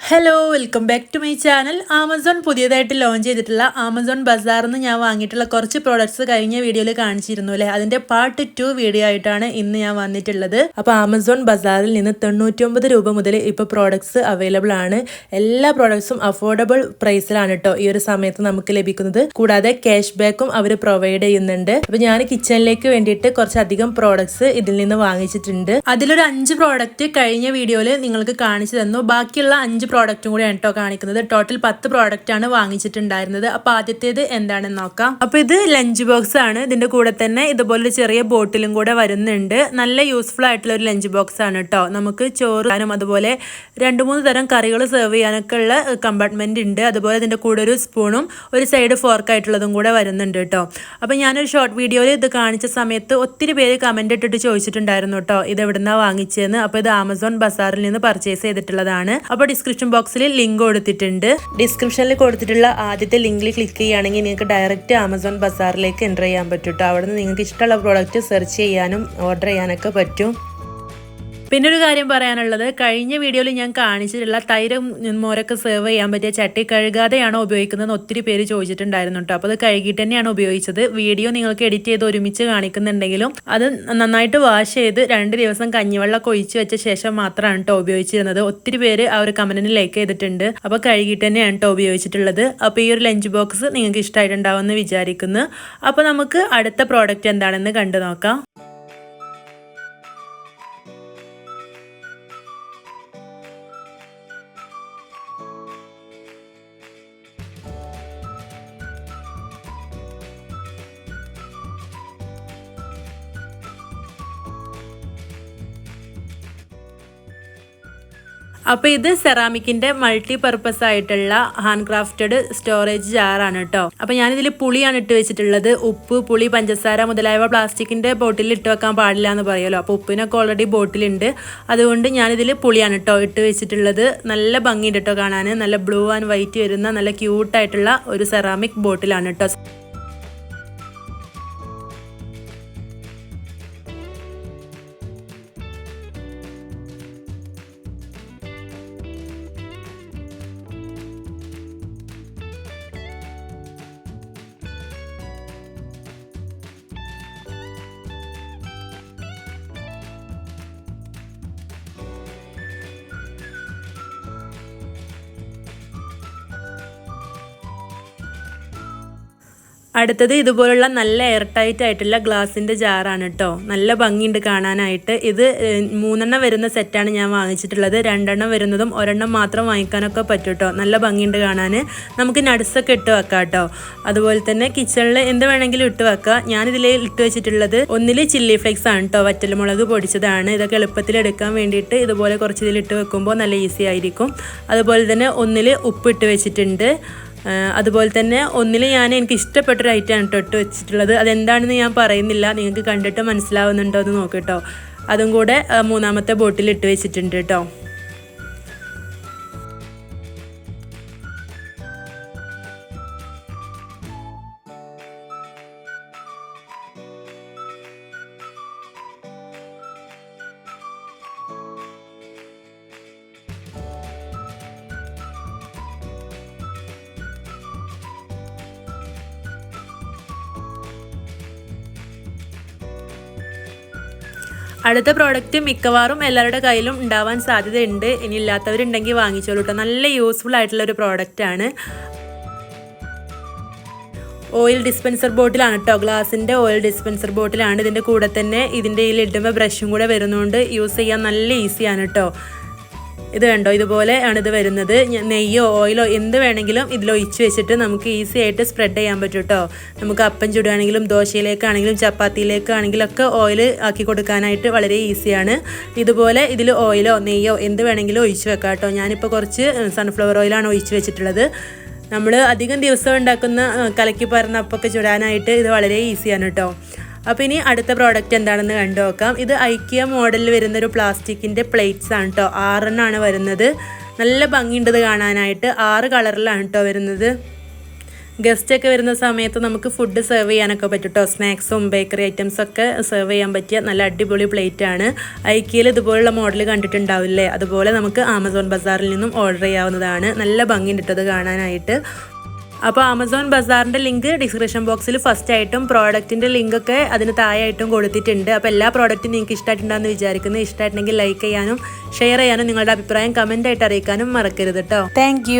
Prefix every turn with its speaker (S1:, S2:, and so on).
S1: Hello welcome back to my channel. Amazon പുതിയതായിട്ട് launch ചെയ്തിട്ടുള്ള Amazon ബസാറിൽ നിന്ന് ഞാൻ വാങ്ങിയിട്ടുള്ള കുറച്ച് പ്രോഡക്ട്സ് കഴിഞ്ഞ വീഡിയോയിൽ കാണിച്ചിരുന്നു അല്ലേ, അതിൻ്റെ പാർട്ട് 2 വീഡിയോ ആയിട്ടാണ് ഇന്ന് ഞാൻ വന്നിട്ടുള്ളത്. അപ്പോൾ ആമസോൺ ബസാറിൽ നിന്ന് 99 രൂപ മുതൽ ഇപ്പോൾ പ്രോഡക്ട്സ് അവൈലബിൾ ആണ്. എല്ലാ പ്രോഡക്ട്സും അഫോർഡബിൾ പ്രൈസിലാണ് കേട്ടോ ഈ ഒരു സമയത്ത് നമുക്ക് ലഭിക്കുന്നത്. കൂടാതെ ക്യാഷ് ബാക്കും അവർ പ്രൊവൈഡ് ചെയ്യുന്നുണ്ട്. അപ്പോൾ ഞാൻ കിച്ചണിലേക്ക് വേണ്ടിയിട്ട് കുറച്ചധികം പ്രോഡക്ട്സ് ഇതിൽ നിന്ന് വാങ്ങിച്ചിട്ടുണ്ട്. അതിലൊരു 5 പ്രോഡക്റ്റ് കഴിഞ്ഞ വീഡിയോയിൽ നിങ്ങൾക്ക് കാണിച്ചു തന്നു. ബാക്കിയുള്ള 5 പ്രോഡക്റ്റും കൂടിയാണ് കേട്ടോ കാണിക്കുന്നത്. ടോട്ടൽ 10 പ്രോഡക്റ്റ് ആണ് വാങ്ങിച്ചിട്ടുണ്ടായിരുന്നത്. അപ്പൊ ആദ്യത്തേത് എന്താണെന്ന് നോക്കാം. അപ്പൊ ഇത് ലഞ്ച് ബോക്സ് ആണ്. ഇതിന്റെ കൂടെ തന്നെ ഇതുപോലൊരു ചെറിയ ബോട്ടിലും കൂടെ വരുന്നുണ്ട്. നല്ല യൂസ്ഫുൾ ആയിട്ടുള്ള ഒരു ലഞ്ച് ബോക്സ് ആണ് കേട്ടോ. നമുക്ക് ചോറും അതുപോലെ 2-3 തരം കറികൾ സെർവ് ചെയ്യാനൊക്കെ ഉള്ള കമ്പാർട്ട്മെന്റ് ഉണ്ട്. അതുപോലെ ഇതിന്റെ കൂടെ ഒരു സ്പൂണും ഒരു സൈഡ് ഫോർക്ക് ആയിട്ടുള്ളതും കൂടെ വരുന്നുണ്ട് കേട്ടോ. അപ്പൊ ഞാനൊരു ഷോർട്ട് വീഡിയോയിൽ ഇത് കാണിച്ച സമയത്ത് ഒത്തിരി പേര് കമന്റ് ഇട്ടിട്ട് ചോദിച്ചിട്ടുണ്ടായിരുന്നു കേട്ടോ ഇത് എവിടുന്നാ വാങ്ങിച്ചതെന്ന്. അപ്പൊ ഇത് ആമസോൺ ബസാറിൽ നിന്ന് പർച്ചേസ് ചെയ്തിട്ടുള്ളതാണ്. അപ്പൊ ഡിസ്ക്രിപ്ഷൻ ബോക്സിൽ ലിങ്ക് കൊടുത്തിട്ടുണ്ട്. ഡിസ്ക്രിപ്ഷനിൽ കൊടുത്തിട്ടുള്ള ആദ്യത്തെ ലിങ്കിൽ ക്ലിക്ക് ചെയ്യുകയാണെങ്കിൽ നിങ്ങൾക്ക് ഡയറക്റ്റ് ആമസോൺ ബസാറിലേക്ക് എൻ്റർ ചെയ്യാൻ പറ്റും. അവിടെ നിന്ന് നിങ്ങൾക്ക് ഇഷ്ടമുള്ള പ്രോഡക്റ്റ് സെർച്ച് ചെയ്യാനും ഓർഡർ ചെയ്യാനൊക്കെ പറ്റും. പിന്നെ ഒരു കാര്യം പറയാനുള്ളത്, കഴിഞ്ഞ വീഡിയോയിൽ ഞാൻ കാണിച്ചിട്ടുള്ള തൈരും മോരൊക്കെ സെർവ് ചെയ്യാൻ പറ്റിയ ചട്ടി കഴുകാതെയാണോ ഉപയോഗിക്കുന്നതെന്ന് ഒത്തിരി പേര് ചോദിച്ചിട്ടുണ്ടായിരുന്നു കേട്ടോ. അപ്പോൾ അത് കഴുകിയിട്ട് തന്നെയാണ് ഉപയോഗിച്ചത്. വീഡിയോ നിങ്ങൾക്ക് എഡിറ്റ് ചെയ്ത് ഒരുമിച്ച് കാണിക്കുന്നുണ്ടെങ്കിലും അത് നന്നായിട്ട് വാഷ് ചെയ്ത് 2 ദിവസം കഞ്ഞിവെള്ളമൊക്കെ ഒഴിച്ച് വെച്ച ശേഷം മാത്രമാണ് കേട്ടോ ഉപയോഗിച്ചിരുന്നത്. ഒത്തിരി പേര് ആ ഒരു കമന്റിന് ലൈക്ക് ചെയ്തിട്ടുണ്ട്. അപ്പോൾ കഴുകിയിട്ട് തന്നെയാണ് കേട്ടോ ഉപയോഗിച്ചിട്ടുള്ളത്. അപ്പോൾ ഈ ഒരു ലഞ്ച് ബോക്സ് നിങ്ങൾക്ക് ഇഷ്ടമായിട്ടുണ്ടാവുമെന്ന് വിചാരിക്കുന്നു. അപ്പോൾ നമുക്ക് അടുത്ത പ്രോഡക്റ്റ് എന്താണെന്ന് കണ്ടു നോക്കാം. അപ്പോൾ ഇത് സെറാമിക്കിന്റെ മൾട്ടി പർപ്പസ് ആയിട്ടുള്ള ഹാൻഡ് ക്രാഫ്റ്റഡ് സ്റ്റോറേജ് ജാറാണ് കേട്ടോ. അപ്പോൾ ഞാനിതിൽ പുളിയാണ് ഇട്ട് വെച്ചിട്ടുള്ളത്. ഉപ്പ്, പുളി, പഞ്ചസാര മുതലായവ പ്ലാസ്റ്റിക്കിന്റെ ബോട്ടിലിൽ ഇട്ട് വെക്കാൻ പാടില്ല എന്ന് പറയുമല്ലോ. അപ്പോൾ ഉപ്പിനൊക്കെ ഓൾറെഡി ബോട്ടിലുണ്ട്. അതുകൊണ്ട് ഞാനിതിൽ പുളിയാണ് കേട്ടോ ഇട്ട് വെച്ചിട്ടുള്ളത്. നല്ല ഭംഗിയുണ്ട് കേട്ടോ കാണാൻ. നല്ല ബ്ലൂ ആൻഡ് വൈറ്റ് വരുന്ന നല്ല ക്യൂട്ടായിട്ടുള്ള ഒരു സെറാമിക് ബോട്ടിലാണ് കേട്ടോ. അടുത്തത് ഇതുപോലുള്ള നല്ല എയർ ടൈറ്റ് ആയിട്ടുള്ള ഗ്ലാസിൻ്റെ ജാറാണ് കേട്ടോ. നല്ല ഭംഗിയുണ്ട് കാണാനായിട്ട്. ഇത് 3 വരുന്ന സെറ്റാണ് ഞാൻ വാങ്ങിച്ചിട്ടുള്ളത്. 2 വരുന്നതും 1 മാത്രം വാങ്ങിക്കാനൊക്കെ പറ്റും കേട്ടോ. നല്ല ഭംഗിയുണ്ട് കാണാൻ. നമുക്ക് നട്സൊക്കെ ഇട്ട് വെക്കാം കേട്ടോ. അതുപോലെ തന്നെ കിച്ചണിൽ എന്ത് വേണമെങ്കിലും ഇട്ട് വെക്കാം. ഞാനിതിൽ ഇട്ട് വെച്ചിട്ടുള്ളത് ഒന്നിൽ ചില്ലി ഫ്ലേക്സ് ആണ് കേട്ടോ. വറ്റൽമുളക് പൊടിച്ചതാണ്. ഇതൊക്കെ എളുപ്പത്തിൽ എടുക്കാൻ വേണ്ടിയിട്ട് ഇതുപോലെ കുറച്ച് ഇതിലിട്ട് വെക്കുമ്പോൾ നല്ല ഈസി ആയിരിക്കും. അതുപോലെ തന്നെ ഒന്നിൽ ഉപ്പ് ഇട്ട് വെച്ചിട്ടുണ്ട്. അതുപോലെ തന്നെ ഒന്നിൽ എനിക്ക് ഇഷ്ടപ്പെട്ടൊരു ഐറ്റമാണ് കേട്ടോ ഇട്ട് വെച്ചിട്ടുള്ളത്. അതെന്താണെന്ന് ഞാൻ പറയുന്നില്ല, നിങ്ങൾക്ക് കണ്ടിട്ട് മനസ്സിലാവുന്നുണ്ടോ എന്ന് നോക്കട്ടോ. അതും കൂടെ 3ാമത്തെ ബോട്ടിൽ ഇട്ട് വെച്ചിട്ടുണ്ട് കേട്ടോ. അടുത്ത പ്രോഡക്റ്റ് മിക്കവാറും എല്ലാവരുടെ കയ്യിലും ഉണ്ടാവാൻ സാധ്യതയുണ്ട്. ഇനി ഇല്ലാത്തവരുണ്ടെങ്കിൽ വാങ്ങിച്ചോളൂ കേട്ടോ. നല്ല യൂസ്ഫുൾ ആയിട്ടുള്ള ഒരു പ്രോഡക്റ്റാണ്. ഓയിൽ ഡിസ്പെൻസർ ബോട്ടിലാണ് കേട്ടോ. ഗ്ലാസിൻ്റെ ഓയിൽ ഡിസ്പെൻസർ ബോട്ടിലാണ്. ഇതിൻ്റെ കൂടെ തന്നെ ഇതിൻ്റെ ഇടുമ്പോൾ ബ്രഷും കൂടെ വരുന്നതുകൊണ്ട് യൂസ് ചെയ്യാൻ നല്ല ഈസിയാണ് കേട്ടോ. ഇത് കണ്ടോ, ഇതുപോലെ ആണ് ഇത് വരുന്നത്. നെയ്യോ ഓയിലോ എന്ത് വേണമെങ്കിലും ഇതിലൊഴിച്ച് വെച്ചിട്ട് നമുക്ക് ഈസി ആയിട്ട് സ്പ്രെഡ് ചെയ്യാൻ പറ്റും കേട്ടോ. നമുക്ക് അപ്പം ചുടുകയാണെങ്കിലും ദോശയിലേക്കാണെങ്കിലും ചപ്പാത്തിയിലേക്കാണെങ്കിലും ഒക്കെ ഓയിൽ ആക്കി കൊടുക്കാനായിട്ട് വളരെ ഈസിയാണ്. ഇതുപോലെ ഇതിൽ ഓയിലോ നെയ്യോ എന്ത് വേണമെങ്കിലും ഒഴിച്ച് വെക്കാം കേട്ടോ. ഞാനിപ്പോൾ കുറച്ച് സൺഫ്ലവർ ഓയിലാണ് ഒഴിച്ച് വെച്ചിട്ടുള്ളത്. നമ്മൾ അധികം ദിവസം ഉണ്ടാക്കുന്ന കലക്കി പറഞ്ഞ അപ്പൊക്കെ ചുടാനായിട്ട് ഇത് വളരെ ഈസിയാണ് കേട്ടോ. അപ്പോൾ ഇനി അടുത്ത പ്രോഡക്റ്റ് എന്താണെന്ന് കണ്ടു നോക്കാം. ഇത് ഐക്കിയ മോഡലിൽ വരുന്നൊരു പ്ലാസ്റ്റിക്കിൻ്റെ പ്ലേറ്റ്സ് ആണ് കേട്ടോ. 6 വരുന്നത്. നല്ല ഭംഗിയുണ്ട് കാണാനായിട്ട്. 6 കളറിലാണ് കേട്ടോ വരുന്നത്. ഗസ്റ്റൊക്കെ വരുന്ന സമയത്ത് നമുക്ക് ഫുഡ് സെർവ് ചെയ്യാനൊക്കെ പറ്റും കേട്ടോ. സ്നാക്സും ബേക്കറി ഐറ്റംസൊക്കെ സെർവ് ചെയ്യാൻ പറ്റിയ നല്ല അടിപൊളി പ്ലേറ്റ് ആണ്. ഐക്കിയയിൽ ഇതുപോലുള്ള മോഡൽ കണ്ടിട്ടുണ്ടാവില്ലേ, അതുപോലെ നമുക്ക് ആമസോൺ ബസാറിൽ നിന്നും ഓർഡർ ചെയ്യാവുന്നതാണ്. നല്ല ഭംഗിയുണ്ട് കേട്ടോ അത് കാണാനായിട്ട്. അപ്പോൾ ആമസോൺ ബസാറിൻ്റെ ലിങ്ക് ഡിസ്ക്രിപ്ഷൻ ബോക്സിൽ ഫസ്റ്റ് ആയിട്ടും പ്രോഡക്റ്റിൻ്റെ ലിങ്കൊക്കെ അതിന് താഴെയായിട്ടും കൊടുത്തിട്ടുണ്ട്. അപ്പോൾ എല്ലാ പ്രോഡക്റ്റും നിങ്ങൾക്ക് ഇഷ്ടമായിട്ടുണ്ടാകുമെന്ന് വിചാരിക്കുന്നു. ഇഷ്ടമായിട്ടുണ്ടെങ്കിൽ ലൈക്ക് ചെയ്യാനും ഷെയർ ചെയ്യാനും നിങ്ങളുടെ അഭിപ്രായം കമൻ്റായിട്ട് അറിയിക്കാനും മറക്കരുത് കേട്ടോ. താങ്ക്